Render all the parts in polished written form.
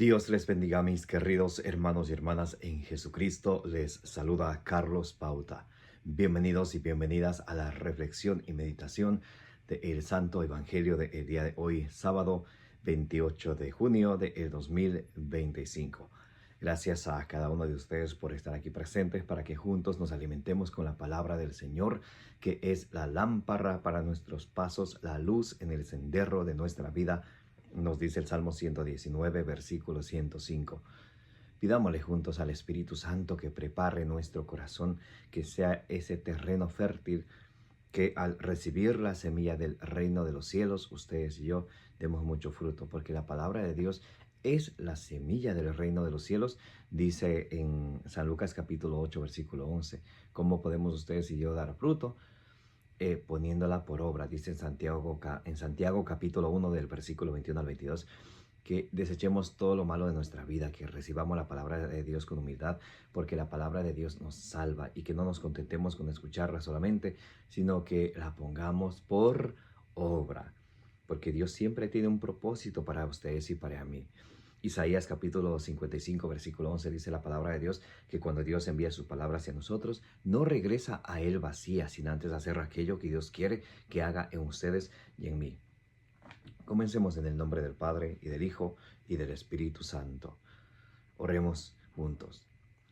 Dios les bendiga, mis queridos hermanos y hermanas en Jesucristo. Les saluda Carlos Pauta. Bienvenidos y bienvenidas a la reflexión y meditación del Santo Evangelio del día de hoy, sábado 28 de junio del 2025. Gracias a cada uno de ustedes por estar aquí presentes para que juntos nos alimentemos con la palabra del Señor, que es la lámpara para nuestros pasos, la luz en el sendero de nuestra vida. Nos dice el Salmo 119, versículo 105. Pidámosle juntos al Espíritu Santo que prepare nuestro corazón, que sea ese terreno fértil, que al recibir la semilla del reino de los cielos, ustedes y yo demos mucho fruto, porque la palabra de Dios es la semilla del reino de los cielos. Dice en San Lucas capítulo 8, versículo 11, ¿cómo podemos ustedes y yo dar fruto? Poniéndola por obra. Dice en Santiago capítulo 1 del versículo 21 al 22, que desechemos todo lo malo de nuestra vida, que recibamos la palabra de Dios con humildad, porque la palabra de Dios nos salva, y que no nos contentemos con escucharla solamente, sino que la pongamos por obra, porque Dios siempre tiene un propósito para ustedes y para mí. Isaías capítulo 55, versículo 11 dice la palabra de Dios que cuando Dios envía su palabra hacia nosotros, no regresa a Él vacía, sin antes hacer aquello que Dios quiere que haga en ustedes y en mí. Comencemos en el nombre del Padre, y del Hijo, y del Espíritu Santo. Oremos juntos.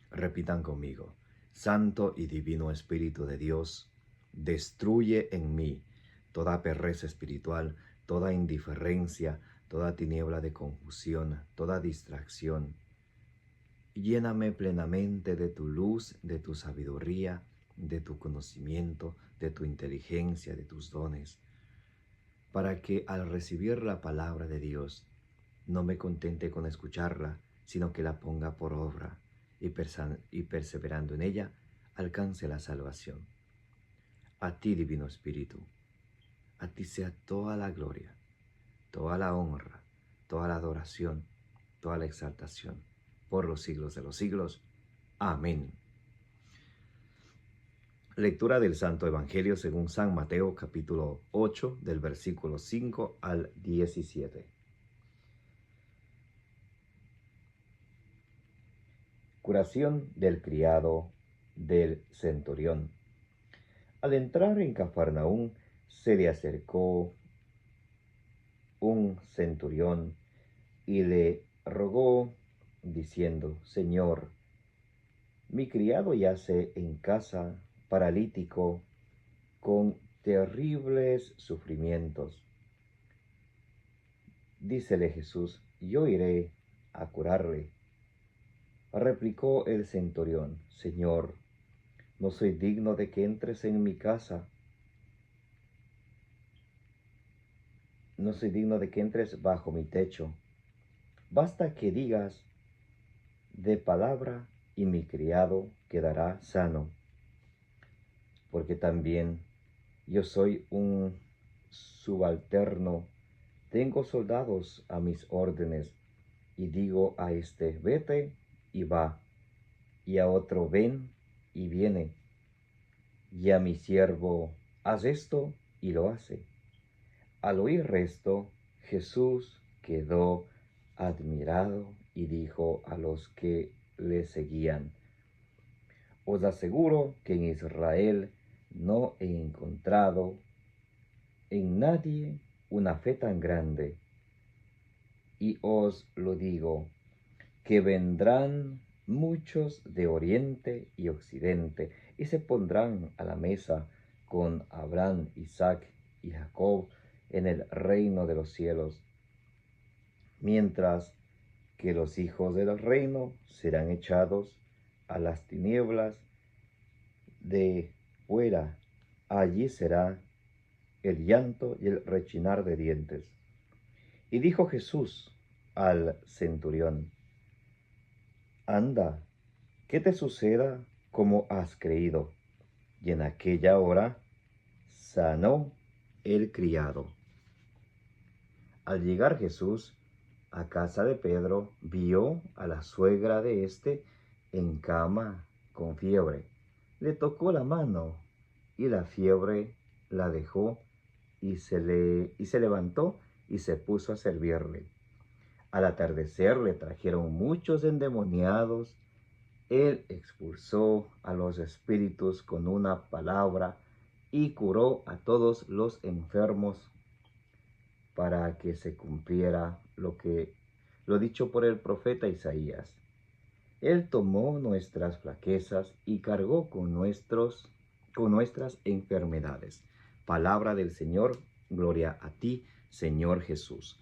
Repitan conmigo. Santo y divino Espíritu de Dios, destruye en mí toda pereza espiritual, toda indiferencia, toda tiniebla de confusión, toda distracción. Lléname plenamente de tu luz, de tu sabiduría, de tu conocimiento, de tu inteligencia, de tus dones, para que al recibir la palabra de Dios no me contente con escucharla, sino que la ponga por obra y perseverando en ella, alcance la salvación. A ti, Divino Espíritu, a ti sea toda la gloria, toda la honra, toda la adoración, toda la exaltación, por los siglos de los siglos. Amén. Lectura del Santo Evangelio según San Mateo, capítulo 8, del versículo 5 al 17. Curación del criado del centurión. Al entrar en Cafarnaúm, se le acercó un centurión y le rogó, diciendo: Señor, mi criado yace en casa, paralítico, con terribles sufrimientos. Dícele Jesús: yo iré a curarle. Replicó el centurión: Señor, no soy digno de que entres en mi casa. No soy digno de que entres bajo mi techo. Basta que digas de palabra y mi criado quedará sano. Porque también yo soy un subalterno, tengo soldados a mis órdenes, y digo a este: vete, y va, y a otro: ven, y viene, y a mi siervo: haz esto, y lo hace. Al oír esto, Jesús quedó admirado y dijo a los que le seguían: os aseguro que en Israel no he encontrado en nadie una fe tan grande. Y os lo digo, que vendrán muchos de oriente y occidente, y se pondrán a la mesa con Abraham, Isaac y Jacob en el reino de los cielos, mientras que los hijos del reino serán echados a las tinieblas de fuera. Allí será el llanto y el rechinar de dientes. Y dijo Jesús al centurión: anda, que te suceda como has creído. Y en aquella hora sanó el criado. Al llegar Jesús a casa de Pedro, vio a la suegra de éste en cama con fiebre. Le tocó la mano, y la fiebre la dejó, y se levantó y se puso a servirle. Al atardecer le trajeron muchos endemoniados. Él expulsó a los espíritus con una palabra y curó a todos los enfermos, para que se cumpliera lo dicho por el profeta Isaías. Él tomó nuestras flaquezas y cargó con nuestras enfermedades. Palabra del Señor, gloria a ti, Señor Jesús.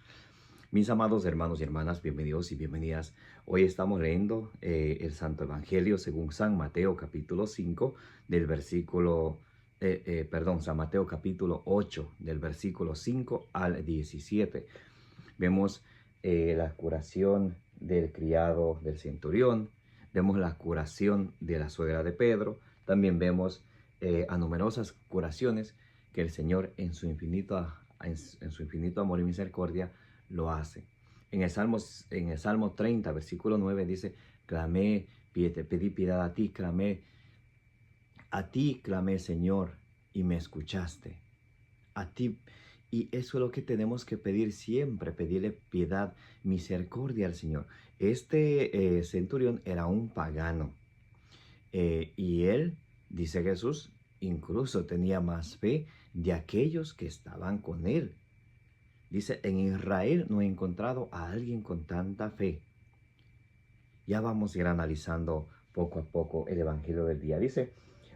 Mis amados hermanos y hermanas, bienvenidos y bienvenidas. Hoy estamos leyendo el Santo Evangelio según San Mateo capítulo 5 del versículo, San Mateo capítulo 8 del versículo 5 al 17. Vemos la curación del criado del centurión, vemos la curación de la suegra de Pedro, también vemos a numerosas curaciones que el Señor en su infinito amor y misericordia lo hace. En el Salmo 30, versículo 9 dice: clamé, pedí piedad a ti, clamé, Señor, y me escuchaste. A ti. Y eso es lo que tenemos que pedir siempre, pedirle piedad, misericordia al Señor. Este centurión era un pagano. Y él, dice Jesús, incluso tenía más fe de aquellos que estaban con él. Dice, en Israel no he encontrado a alguien con tanta fe. Ya vamos a ir analizando poco a poco el Evangelio del día. Dice,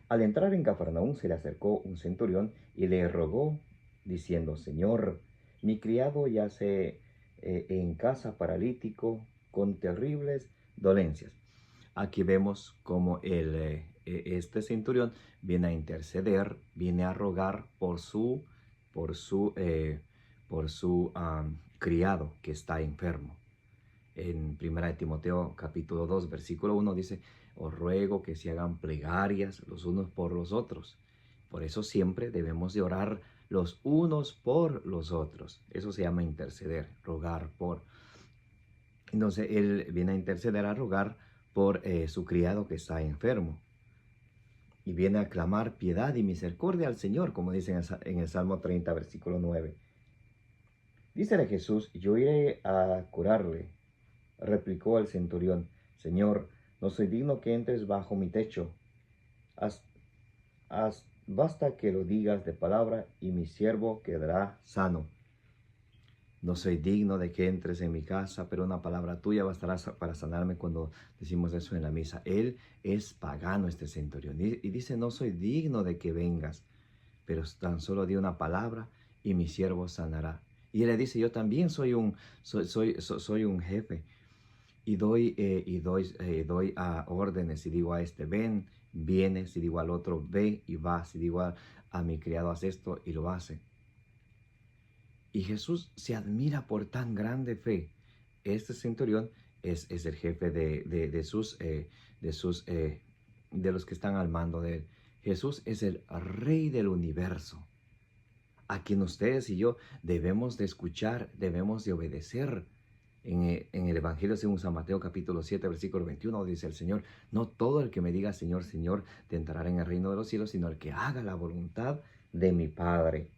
al entrar en Cafarnaúm se le acercó un centurión y le rogó, diciendo: Señor, mi criado yace en casa paralítico con terribles dolencias. Aquí vemos como este centurión viene a interceder, viene a rogar por su criado que está enfermo. En 1 Timoteo capítulo 2, versículo 1 dice: os ruego que se hagan plegarias los unos por los otros. Por eso siempre debemos de orar los unos por los otros. Eso se llama interceder, rogar por. Entonces él viene a interceder, a rogar por su criado que está enfermo. Y viene a clamar piedad y misericordia al Señor, como dice en el Salmo 30, versículo 9. Dícele Jesús: yo iré a curarle. Replicó el centurión: Señor, no soy digno que entres bajo mi techo. Basta que lo digas de palabra y mi siervo quedará sano. No soy digno de que entres en mi casa, pero una palabra tuya bastará para sanarme. Cuando decimos eso en la misa, él es pagano, este centurión, y dice: no soy digno de que vengas, pero tan solo di una palabra y mi siervo sanará. Y él le dice: yo también soy un jefe, y doy a órdenes, y digo a este: ven, viene, si digo al otro: ve y va, si digo a mi criado: haz esto, y lo hace. Y Jesús se admira por tan grande fe. Este centurión es el jefe de los que están al mando de él. Jesús es el Rey del universo, a quien ustedes y yo debemos de escuchar, debemos de obedecer. En el Evangelio según San Mateo capítulo 7, versículo 21, dice el Señor: no todo el que me diga Señor, Señor, te entrará en el reino de los cielos, sino el que haga la voluntad de mi Padre.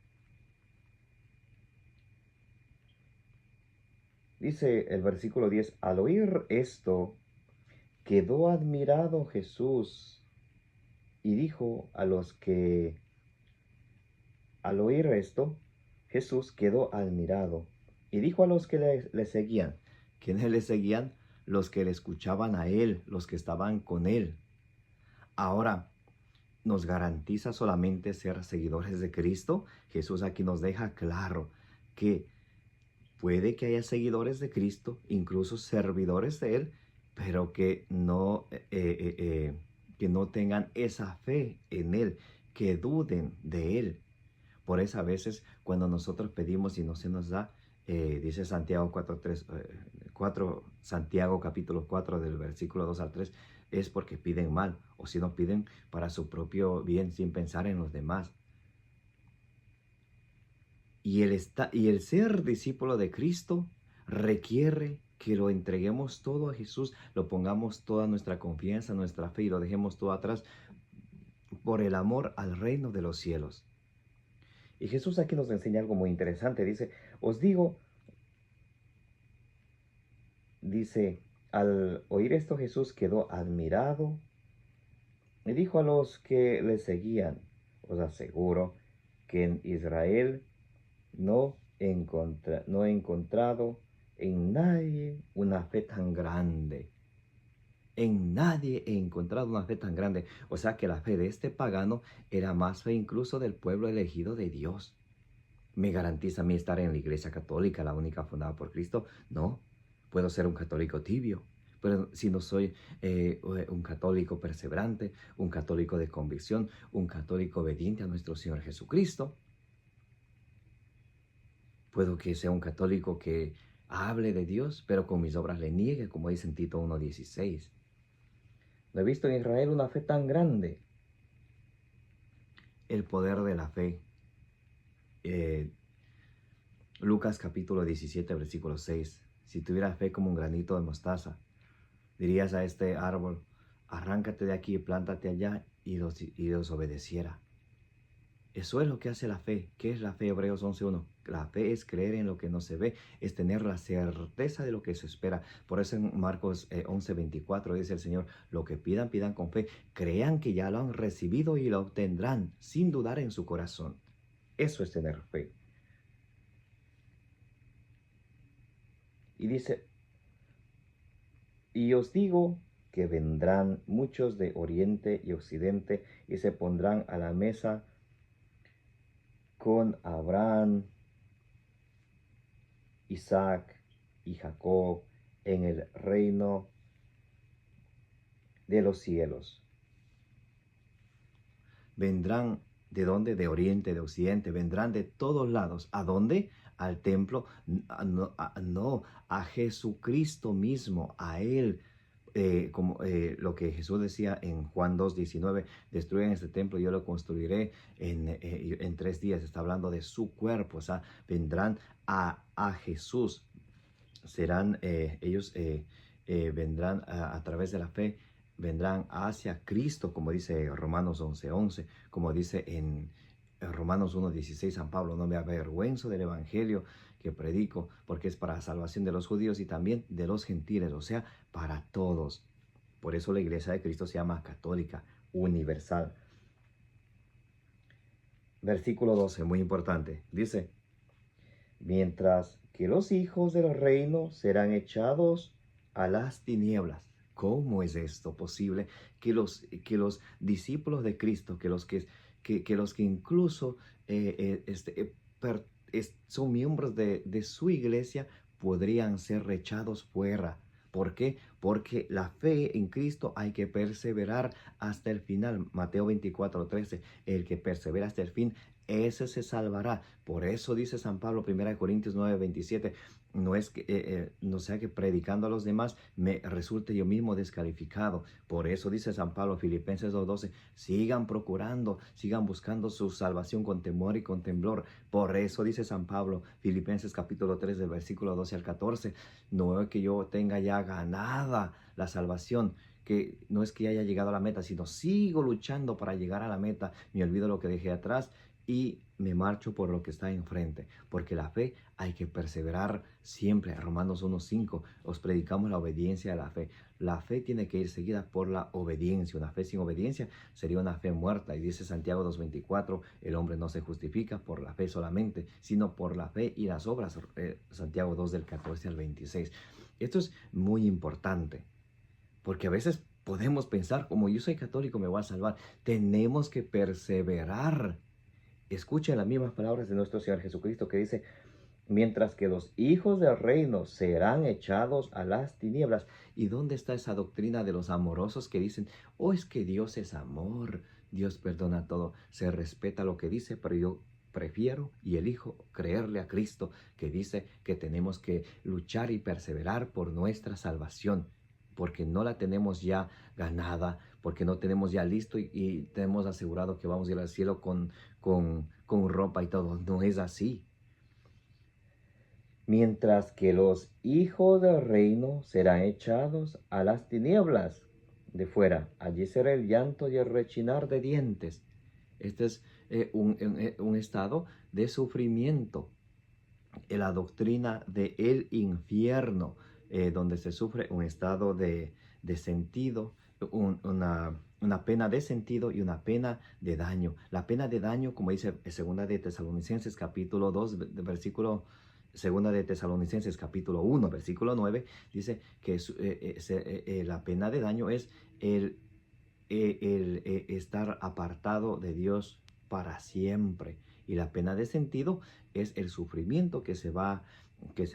Dice el versículo 10, al oír esto, quedó admirado Jesús y dijo a los que... Al oír esto, Jesús quedó admirado y dijo a los que le seguían. ¿Quiénes le seguían? Los que le escuchaban a él, los que estaban con él. Ahora, ¿nos garantiza solamente ser seguidores de Cristo? Jesús aquí nos deja claro que puede que haya seguidores de Cristo, incluso servidores de él, pero que no tengan esa fe en él, que duden de él. Por eso a veces cuando nosotros pedimos y no se nos da, dice Santiago 4, Santiago capítulo 4 del versículo 2 al 3, es porque piden mal, o si no piden para su propio bien sin pensar en los demás. Y el ser discípulo de Cristo requiere que lo entreguemos todo a Jesús, lo pongamos toda nuestra confianza, nuestra fe, y lo dejemos todo atrás por el amor al reino de los cielos. Y Jesús aquí nos enseña algo muy interesante. Dice: os digo dice, al oír esto Jesús quedó admirado y dijo a los que le seguían, os aseguro que en Israel no he encontrado en nadie una fe tan grande. En nadie he encontrado una fe tan grande. O sea que la fe de este pagano era más fe incluso del pueblo elegido de Dios. ¿Me garantiza a mí estar en la Iglesia Católica, la única fundada por Cristo? No. Puedo ser un católico tibio, pero si no soy un católico perseverante, un católico de convicción, un católico obediente a nuestro Señor Jesucristo. Puedo que sea un católico que hable de Dios, pero con mis obras le niegue, como dice en Tito 1:16. No he visto en Israel una fe tan grande. El poder de la fe. Lucas capítulo 17, versículo 6. Si tuvieras fe como un granito de mostaza, dirías a este árbol, arráncate de aquí y plántate allá, y los obedeciera. Eso es lo que hace la fe. ¿Qué es la fe? Hebreos 11:1. La fe es creer en lo que no se ve, es tener la certeza de lo que se espera. Por eso en Marcos 11:24 dice el Señor, lo que pidan, pidan con fe. Crean que ya lo han recibido y lo obtendrán sin dudar en su corazón. Eso es tener fe. Y dice, y os digo que vendrán muchos de oriente y occidente y se pondrán a la mesa con Abraham, Isaac y Jacob en el reino de los cielos. Vendrán ¿de dónde? De oriente, de occidente, vendrán de todos lados. ¿A dónde? Al templo, no, a Jesucristo mismo, a Él. Como lo que Jesús decía en Juan 2:19, destruyan este templo, yo lo construiré en 3 días. Está hablando de su cuerpo, o sea, vendrán a Jesús. Serán, ellos vendrán a través de la fe, vendrán hacia Cristo, como dice Romanos 11:11, como dice en Romanos 1:16, San Pablo, no me avergüenzo del evangelio que predico, porque es para salvación de los judíos y también de los gentiles, o sea, para todos. Por eso la iglesia de Cristo se llama católica, universal. Versículo 12, muy importante, dice, mientras que los hijos del reino serán echados a las tinieblas. ¿Cómo es esto posible? Que los discípulos de Cristo, que los que incluso son miembros de su iglesia, podrían ser rechados fuera. ¿Por qué? Porque la fe en Cristo hay que perseverar hasta el final. Mateo 24:13, el que persevera hasta el fin, ese se salvará. Por eso dice San Pablo, 1 Corintios 9:27, no sea que predicando a los demás me resulte yo mismo descalificado. Por eso dice San Pablo, Filipenses 2:12, sigan procurando, sigan buscando su salvación con temor y con temblor. Por eso dice San Pablo, Filipenses capítulo 3, del versículo 12 al 14, no es que yo tenga ya ganada la salvación, que no es que ya haya llegado a la meta, sino sigo luchando para llegar a la meta, me olvido lo que dejé atrás y me marcho por lo que está enfrente, porque la fe hay que perseverar siempre. Romanos 1:5, os predicamos la obediencia a la fe. La fe tiene que ir seguida por la obediencia. Una fe sin obediencia sería una fe muerta. Y dice Santiago 2:24, el hombre no se justifica por la fe solamente, sino por la fe y las obras. Santiago 2, del 14 al 26. Esto es muy importante, porque a veces podemos pensar, como yo soy católico me voy a salvar. Tenemos que perseverar. Escuchen las mismas palabras de nuestro Señor Jesucristo que dice, mientras que los hijos del reino serán echados a las tinieblas. ¿Y dónde está esa doctrina de los amorosos que dicen, oh, es que Dios es amor, Dios perdona todo, se respeta lo que dice, pero yo prefiero y elijo creerle a Cristo, que dice que tenemos que luchar y perseverar por nuestra salvación, porque no la tenemos ya ganada, porque no tenemos ya listo y tenemos asegurado que vamos a ir al cielo con ropa y todo. No es así. Mientras que los hijos del reino serán echados a las tinieblas de fuera. Allí será el llanto y el rechinar de dientes. Este es un estado de sufrimiento. La doctrina del infierno. donde se sufre un estado de sentido, una pena de sentido y una pena de daño. La pena de daño, como dice Segunda de Tesalonicenses capítulo 2, versículo Segunda de Tesalonicenses capítulo 1, versículo 9, dice que la pena de daño es el estar apartado de Dios para siempre. Y la pena de sentido es el sufrimiento que se va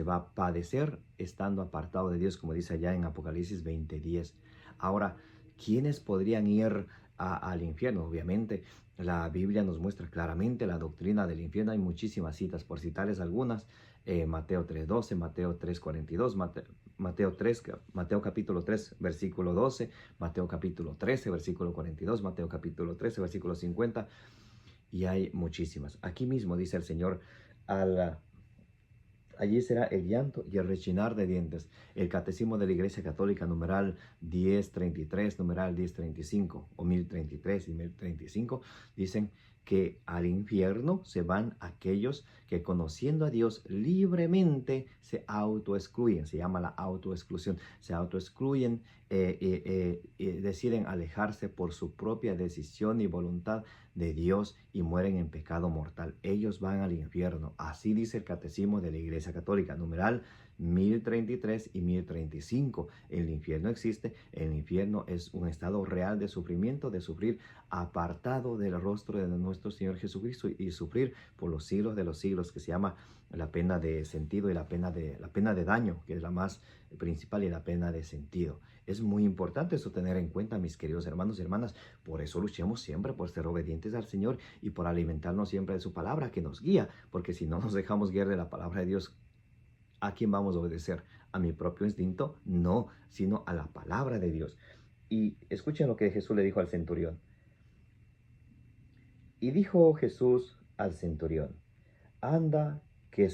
a padecer estando apartado de Dios, como dice allá en Apocalipsis 20:10. Ahora, ¿quiénes podrían ir al infierno? Obviamente, la Biblia nos muestra claramente la doctrina del infierno. Hay muchísimas citas, por citarles algunas. Mateo 3:12, Mateo 3:42, Mateo capítulo 3, versículo 12, Mateo capítulo 13, versículo 42, Mateo capítulo 13, versículo 50, y hay muchísimas. Aquí mismo dice el Señor, allí será el llanto y el rechinar de dientes. El Catecismo de la Iglesia Católica, numeral 1033, numeral 1035, o 1033 y 1035, dicen que al infierno se van aquellos que, conociendo a Dios libremente, se autoexcluyen. Se llama la autoexclusión. Se autoexcluyen, deciden alejarse por su propia decisión y voluntad de Dios y mueren en pecado mortal. Ellos van al infierno. Así dice el Catecismo de la Iglesia Católica, numeral 1033 y 1035. El infierno existe. El infierno es un estado real de sufrimiento, de sufrir apartado del rostro de nuestro Señor Jesucristo y sufrir por los siglos de los siglos, que se llama la pena de sentido y la pena de daño, que es la más principal, y la pena de sentido. Es muy importante eso tener en cuenta, mis queridos hermanos y hermanas. Por eso luchemos siempre por ser obedientes al Señor y por alimentarnos siempre de su palabra que nos guía, porque si no nos dejamos guiar de la palabra de Dios, ¿a quién vamos a obedecer? ¿A mi propio instinto? No, sino a la palabra de Dios. Y escuchen lo que Jesús le dijo al centurión. Y dijo Jesús al centurión, anda que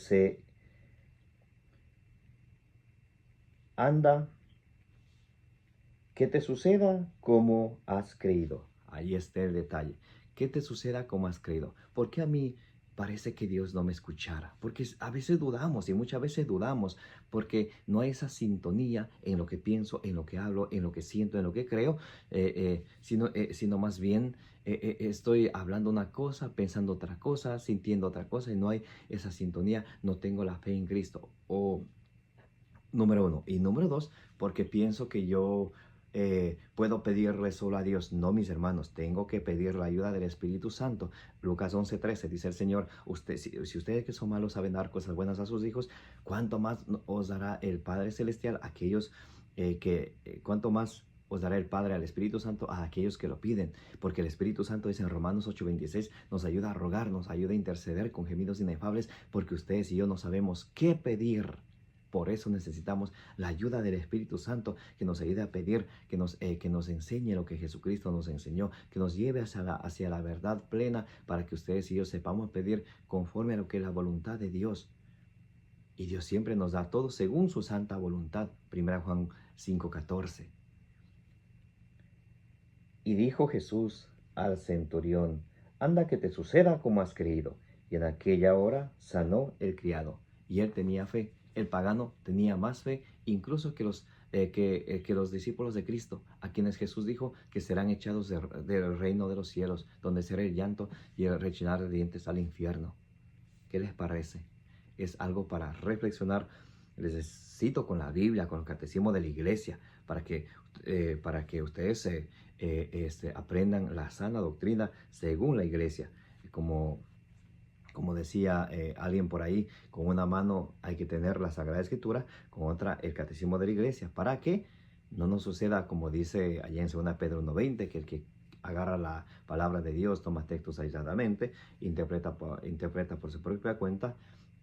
te suceda como has creído. Ahí está el detalle. Que te suceda como has creído. Porque a mí parece que Dios no me escuchara? Porque a veces dudamos, y muchas veces dudamos porque no hay esa sintonía en lo que pienso, en lo que hablo, en lo que siento, en lo que creo, sino más bien estoy hablando una cosa, pensando otra cosa, sintiendo otra cosa, y no hay esa sintonía. No tengo la fe en Cristo. O número uno. Y número dos, porque pienso que yo puedo pedirle solo a Dios. No, mis hermanos, tengo que pedir la ayuda del Espíritu Santo. Lucas 11:13 dice el Señor, si ustedes que son malos saben dar cosas buenas a sus hijos, ¿cuánto más os dará el Padre Celestial a aquellos cuánto más os dará el Padre al Espíritu Santo a aquellos que lo piden? Porque el Espíritu Santo, dice en Romanos 8:26, nos ayuda a rogar, nos ayuda a interceder con gemidos inefables, porque ustedes y yo no sabemos qué pedir. Por eso necesitamos la ayuda del Espíritu Santo, que nos ayude a pedir, que nos enseñe lo que Jesucristo nos enseñó, que nos lleve hacia la verdad plena, para que ustedes y yo sepamos pedir conforme a lo que es la voluntad de Dios. Y Dios siempre nos da todo según su santa voluntad. 1 Juan 5:14. Y dijo Jesús al centurión, anda que te suceda como has creído. Y en aquella hora sanó el criado. Y él tenía fe. El pagano tenía más fe incluso que los discípulos de Cristo, a quienes Jesús dijo que serán echados del reino de los cielos, donde será el llanto y el rechinar de dientes, al infierno. ¿Qué les parece? Es algo para reflexionar. Les cito con la Biblia, con el Catecismo de la Iglesia, para que ustedes aprendan la sana doctrina según la Iglesia. Como decía alguien por ahí, con una mano hay que tener la Sagrada Escritura, con otra el Catecismo de la Iglesia, para que no nos suceda como dice allá en 2 Pedro 1:20, que el que agarra la palabra de Dios, toma textos aisladamente, interpreta por su propia cuenta.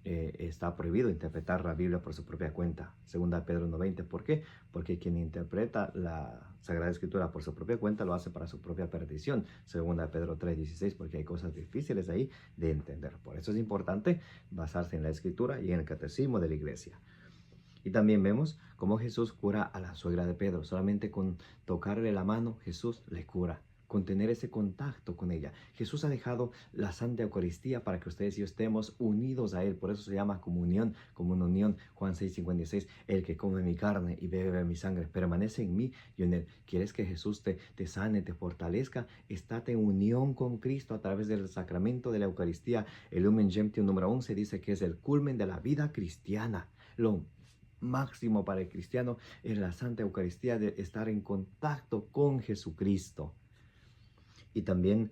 Está prohibido interpretar la Biblia por su propia cuenta. 2 Pedro 1:20. ¿Por qué? Porque quien interpreta la Sagrada Escritura por su propia cuenta lo hace para su propia perdición. 2 Pedro 3:16, porque hay cosas difíciles ahí de entender. Por eso es importante basarse en la Escritura y en el Catecismo de la Iglesia. Y también vemos cómo Jesús cura a la suegra de Pedro. Solamente con tocarle la mano, Jesús le cura. con tener ese contacto con ella. Jesús ha dejado la Santa Eucaristía para que ustedes y yo estemos unidos a Él. Por eso se llama comunión, como una unión. Juan 6:56, el que come mi carne y bebe mi sangre permanece en mí, yo en Él. ¿Quieres que Jesús te sane, te fortalezca? Estate en unión con Cristo a través del sacramento de la Eucaristía. El Lumen Gentium número 11 dice que es el culmen de la vida cristiana. Lo máximo para el cristiano es la Santa Eucaristía, de estar en contacto con Jesucristo. Y también,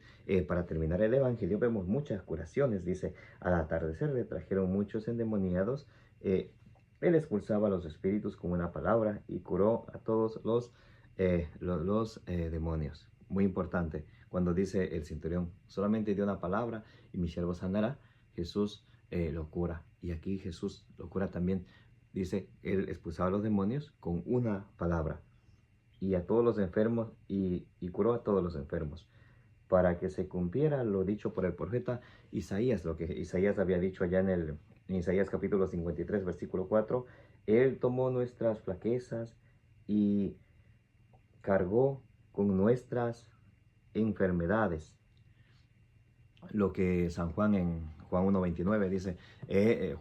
para terminar el Evangelio, vemos muchas curaciones. Dice, al atardecer le trajeron muchos endemoniados. Él expulsaba a los espíritus con una palabra y curó a todos los demonios. Muy importante, cuando dice el centurión, solamente dio una palabra y mi siervo sanará, Jesús lo cura. Y aquí Jesús lo cura también. Dice, él expulsaba a los demonios con una palabra y a todos los enfermos y curó a todos los enfermos, para que se cumpliera lo dicho por el profeta Isaías, lo que Isaías había dicho allá en Isaías capítulo 53, versículo 4. Él tomó nuestras flaquezas y cargó con nuestras enfermedades. Lo que San Juan en Juan 1:29 dice,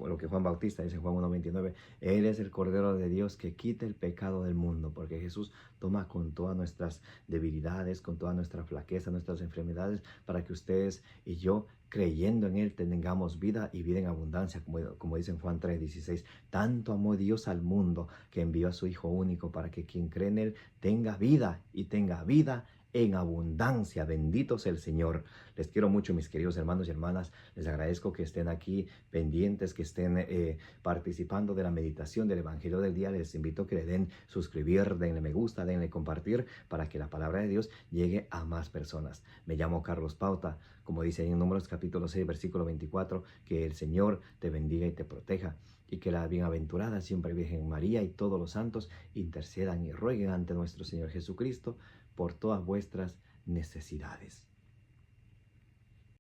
lo que Juan Bautista dice en Juan 1:29, Él es el Cordero de Dios que quita el pecado del mundo, porque Jesús toma con todas nuestras debilidades, con toda nuestra flaqueza, nuestras enfermedades, para que ustedes y yo, creyendo en Él, tengamos vida y vida en abundancia, como dice en Juan 3:16, tanto amó Dios al mundo que envió a su Hijo único para que quien cree en Él tenga vida y tenga vida en abundancia. Bendito sea el Señor. Les quiero mucho, mis queridos hermanos y hermanas. Les agradezco que estén aquí pendientes, que estén participando de la meditación del Evangelio del día. Les invito a que le den suscribir, denle me gusta, denle compartir, para que la palabra de Dios llegue a más personas. Me llamo Carlos Pauta, como dice ahí en Números capítulo 6, versículo 24, que el Señor te bendiga y te proteja, y que la bienaventurada siempre Virgen María y todos los santos intercedan y rueguen ante nuestro Señor Jesucristo por todas vuestras necesidades.